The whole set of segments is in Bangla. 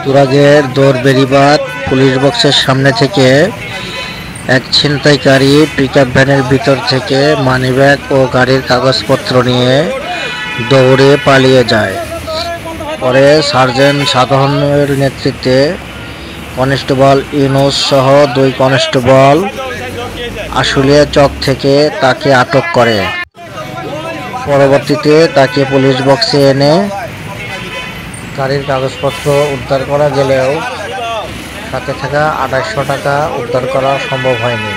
তুরাগের দৌড়বেড়িবাঁধ পুলিশ বক্সের সামনে থেকে এক ছিনতাইকারী পিকআপ ভ্যানের ভিতর থেকে মানিব্যাগ ও গাড়ির কাগজপত্র নিয়ে দৌড়ে পালিয়ে যায়। পরে সার্জেন্ট সাধারণের নেতৃত্বে কনস্টেবল ইউনুস সহ 2 কনস্টেবল আশুলিয়া চক থেকে তাকে আটক করে। পরবর্তীতে তাকে পুলিশ বক্সে এনে গাড়ির কাগজপত্র উদ্ধার করা গেলেও সাথে থাকা 2800 টাকা উদ্ধার করা সম্ভব হয়নি।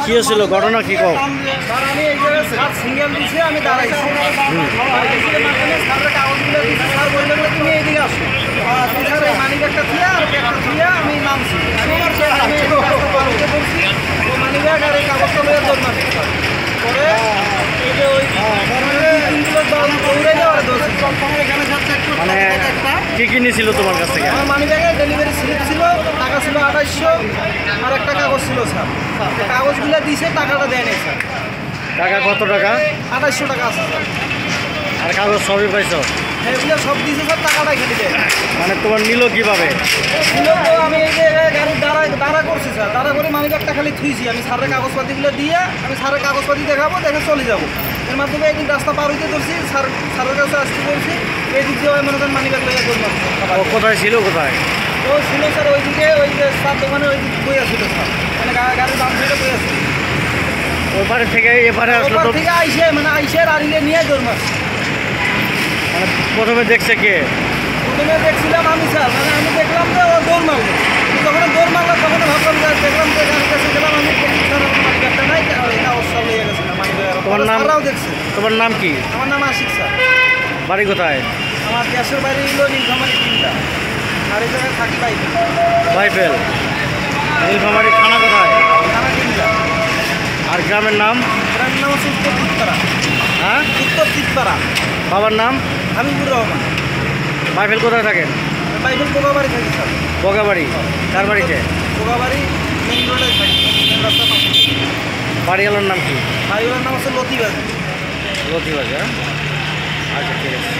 কি হয়েছিল ঘটনা কি কও? আমি এই জায়গায় সাত সিঙ্গেল দিছি, আমি দাঁড়াইছি তুমি এইদিকে আসো, মানি ব্যাগটা থুয়ে আর ব্যাগটা থুয়ে আমি নামছি, মানি ব্যাগ আর এই কাগজটা লয়ে দৌড় মারছি। পরে ওই তিনগুলো দৌড়ে যাওয়ার মানে কি কি নিয়েছিল তোমার কাছ থেকে? আমার মানি ব্যাগে ডেলিভারি স্লিপ ছিল, টাকা ছিল 2800, আর একটা কাগজ ছিল স্যার। কাগজগুলো দিয়েছে, টাকাটা দেয় নাই স্যার। টাকা কত টাকা? 2800 টাকা আছে স্যার। আর কাগজ সবই পাইছো? এগুলো সব দিয়েছে স্যার, টাকাটা খেতে দেয়। মানে তোমার নিল কিভাবে? আমি এই যে গাড়ি দাঁড়া করছি স্যার, দাঁড়া করে মানি ব্যাগটা খালি থুইছি। আমি স্যারের কাগজপাতিগুলো দিয়ে আমি স্যারের কাগজপাতি দেখাবো, দেখে চলে যাবো। এর মাধ্যমে একদিন রাস্তা পার হইতে ধরছি, স্যারের কাছে আসতে বলছি, এই দিক দিয়ে মনে করেন মানি ব্যাগ লইয়া করলাম। কোথায় ছিল কোথায়? ও ছিল স্যার ওইদিকে, ওই যে স্যার দোকানে ওই দিক বই আসছিল স্যার, মানে গাড়ির দাম থেকে বই আসছিল। ওপারে থেকে এপারে আসলো তো? থেকে আইসে মানে আইসে রাড়িলে নিয়ে দৌড় মারছে। মানে প্রথমে দেখছে কে? প্রথমে দেখছিলাম আমি স্যার, মানে আমি দেখলাম যে ও দৌড় মারলো। যখন দৌড় মারলো তখন ভাবলাম যে দেখলাম যে গাড়ির কাছে গেলাম, আমি স্যার মানি ব্যাগটা নাই, অবস্থা লেগে গেছে না মানি ব্যাগ। তোমার নাম? দেখছে। তোমার নাম কি? আমার নাম আশিক স্যার। বাড়ি কোথায়? আমার গ্যাসের বাড়ি হলো নীলফামারী 3টা, আর এই জায়গায় থাকি বাইফেল। বাইফেল। নীলফামারী থানা কোথায়? থানা 3টা। আর গ্রামের নাম? গ্রামের নাম হচ্ছে উত্তর চিৎপাড়া। হ্যাঁ, উত্তর চিৎপাড়া। বাবার নাম? হাবিবুর রহমান। বাইফেল কোথায় থাকেন? বাইফেল বোগাবাড়ি থাকি স্যার। বগাবাড়ি। কার বাড়িতে? বোগাবাড়ি মেইন রোডে থাকি, মেইন রাস্তা পাশে। বাড়িওয়ালার নাম কি? বাড়িওয়ালার নাম হচ্ছে লতিবাজ। লতিবাজ। আচ্ছা, ঠিক আছে।